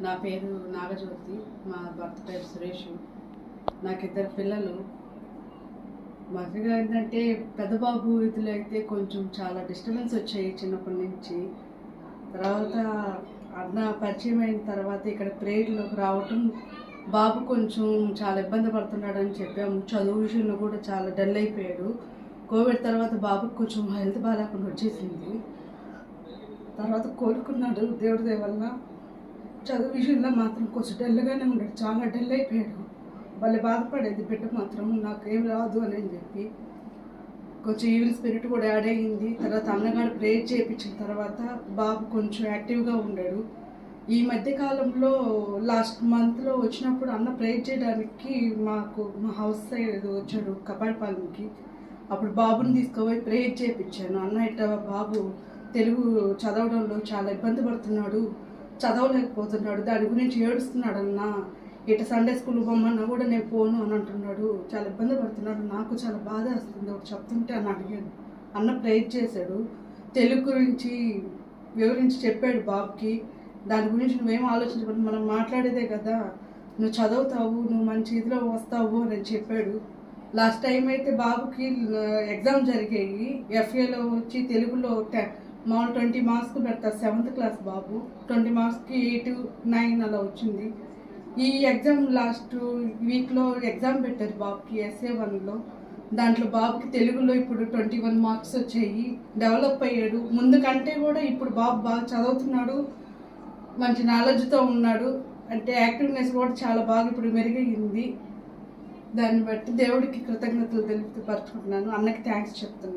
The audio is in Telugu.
నా పేరు నాగజ్యోతి, మా భర్త పేరు సురేష్. నాకు ఇద్దరు పిల్లలు. మొదటిగా ఏంటంటే పెద్ద బాబు ఇదిలో అయితే కొంచెం చాలా డిస్టర్బెన్స్ వచ్చాయి చిన్నప్పటి నుంచి. తర్వాత అన్న పరిచయం అయిన తర్వాత ఇక్కడ ప్రేయర్లోకి రావటం, బాబు కొంచెం చాలా ఇబ్బంది పడుతున్నాడని చెప్పాము. చదువు విషయంలో కూడా చాలా డల్ అయిపోయాడు. కోవిడ్ తర్వాత బాబుకు కొంచెం హెల్త్ బాగాలేకుండా వచ్చేసింది. తర్వాత కోలుకున్నాడు దేవుడి దయ వల్ల. చదువు విషయంలో మాత్రం కొంచెం డల్గానే ఉన్నాడు, చాలా డల్ అయిపోయాడు. వాళ్ళు బాధపడేది బిడ్డ మాత్రం నాకేం రాదు అని చెప్పి. కొంచెం ఈవిల్ స్పిరిట్ కూడా యాడ్ అయ్యింది. తర్వాత అన్నగారు ప్రేయర్ చేయించిన తర్వాత బాబు కొంచెం యాక్టివ్గా ఉన్నాడు. ఈ మధ్య కాలంలో లాస్ట్ మంత్లో వచ్చినప్పుడు అన్న ప్రేయర్ చేయడానికి మా హౌస్ సైడ్ వచ్చాడు కపాడిపాలెంకి. అప్పుడు బాబుని తీసుకుపోయి ప్రేయర్ చేయించాను. అన్న ఇట్ట బాబు తెలుగు చదవడంలో చాలా ఇబ్బంది పడుతున్నాడు, చదవలేకపోతున్నాడు, దాని గురించి ఏడుస్తున్నాడు అన్న. ఇట సండే స్కూల్ పోమన్నా కూడా నేను పోను అని అంటున్నాడు, చాలా ఇబ్బంది పడుతున్నాడు. నాకు చాలా బాధ వస్తుంది ఒకటి చెప్తుంటే అని అడిగాను. అన్న ప్రేయర్ చేశాడు, తెలుగు గురించి వివరించి చెప్పాడు బాబుకి. దాని గురించి నువ్వేం ఆలోచించబడి మనం మాట్లాడేదే కదా, నువ్వు చదువుతావు, నువ్వు మంచి ఇదిలో వస్తావు అని చెప్పాడు. లాస్ట్ టైం అయితే బాబుకి ఎగ్జామ్ జరిగాయి. ఎఫ్ఏలో వచ్చి తెలుగులో మామూలు 20 మార్క్స్కి పెడతారు. 7th క్లాస్ బాబు 20 మార్క్స్కి 8, 9 అలా వచ్చింది. ఈ ఎగ్జామ్ లాస్ట్ వీక్లో ఎగ్జామ్ పెట్టారు బాబుకి SA1లో. దాంట్లో బాబుకి తెలుగులో ఇప్పుడు 21 మార్క్స్ వచ్చాయి. డెవలప్ అయ్యాడు. ముందు కంటే కూడా ఇప్పుడు బాబు బాగా చదువుతున్నాడు, మంచి నాలెడ్జ్తో ఉన్నాడు. అంటే యాక్టివ్నెస్ కూడా చాలా బాగా ఇప్పుడు మెరుగయ్యింది. దాన్ని బట్టి దేవుడికి కృతజ్ఞతలు తెలుపుతూ పరుచుకుంటున్నాను. అన్నకి థ్యాంక్స్ చెప్తున్నాను.